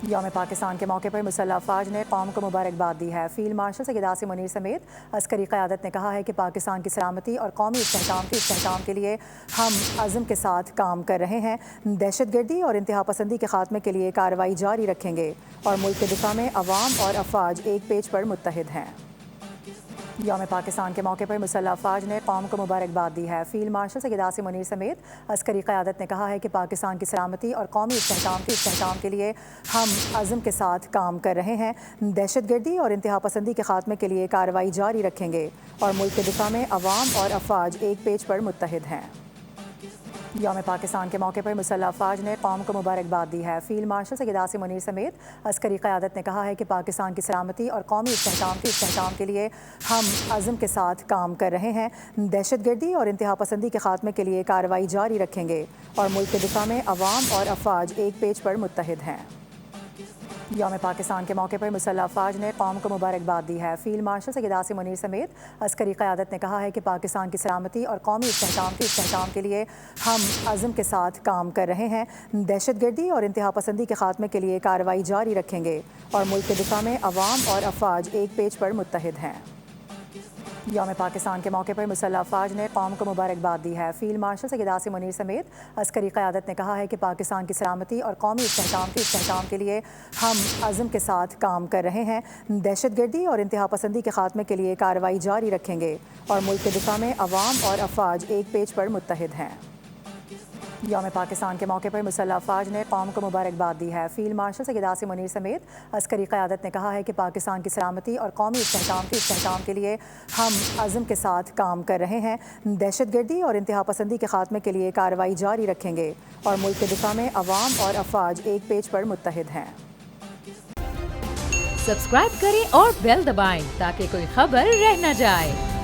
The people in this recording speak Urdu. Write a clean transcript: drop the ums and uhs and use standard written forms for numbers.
یوم پاکستان کے موقع پر مسلح افواج نے قوم کو مبارکباد دی ہے۔ فیلڈ مارشل سید عاصم منیر سمیت عسکری قیادت نے کہا ہے کہ پاکستان کی سلامتی اور قومی استحکام کے لیے ہم عزم کے ساتھ کام کر رہے ہیں۔ دہشت گردی اور انتہا پسندی کے خاتمے کے لیے کارروائی جاری رکھیں گے اور ملک کے دفاع میں عوام اور افواج ایک پیج پر متحد ہیں۔ یوم پاکستان کے موقع پر مسلح افواج نے قوم کو مبارکباد دی ہے۔ فیلڈ مارشل سید عاصم منیر سمیت عسکری قیادت نے کہا ہے کہ پاکستان کی سلامتی اور قومی استحکام کے لیے ہم عزم کے ساتھ کام کر رہے ہیں۔ دہشت گردی اور انتہا پسندی کے خاتمے کے لیے کارروائی جاری رکھیں گے اور ملک کے دفاع میں عوام اور افواج ایک پیج پر متحد ہیں۔ یوم پاکستان کے موقع پر مسلح افواج نے قوم کو مبارکباد دی ہے۔ فیلڈ مارشل سید عاصم منیر سمیت عسکری قیادت نے کہا ہے کہ پاکستان کی سلامتی اور قومی استحکام کے لیے ہم عزم کے ساتھ کام کر رہے ہیں۔ دہشت گردی اور انتہا پسندی کے خاتمے کے لیے کارروائی جاری رکھیں گے اور ملک کے دفاع میں عوام اور افواج ایک پیج پر متحد ہیں۔ یوم پاکستان کے موقع پر مسلح افواج نے قوم کو مبارکباد دی ہے۔ فیلڈ مارشل سید عاصم منیر سمیت عسکری قیادت نے کہا ہے کہ پاکستان کی سلامتی اور قومی استحکام کے لیے ہم عزم کے ساتھ کام کر رہے ہیں۔ دہشت گردی اور انتہا پسندی کے خاتمے کے لیے کارروائی جاری رکھیں گے اور ملک کے دفاع میں عوام اور افواج ایک پیج پر متحد ہیں۔ یوم پاکستان کے موقع پر مسلح افواج نے قوم کو مبارکباد دی ہے۔ فیلڈ مارشل سید عاصم منیر سمیت عسکری قیادت نے کہا ہے کہ پاکستان کی سلامتی اور قومی استحکام کے لیے ہم عزم کے ساتھ کام کر رہے ہیں۔ دہشت گردی اور انتہا پسندی کے خاتمے کے لیے کارروائی جاری رکھیں گے اور ملک کے دفاع میں عوام اور افواج ایک پیج پر متحد ہیں۔ یوم پاکستان کے موقع پر مسلح افواج نے قوم کو مبارکباد دی ہے۔ فیلڈ مارشل سید عاصم منیر سمیت عسکری قیادت نے کہا ہے کہ پاکستان کی سلامتی اور قومی استحکام کے لیے ہم عزم کے ساتھ کام کر رہے ہیں۔ دہشت گردی اور انتہا پسندی کے خاتمے کے لیے کارروائی جاری رکھیں گے اور ملک کے دفاع میں عوام اور افواج ایک پیج پر متحد ہیں۔ سبسکرائب کریں اور بیل دبائیں تاکہ کوئی خبر رہ نہ جائے۔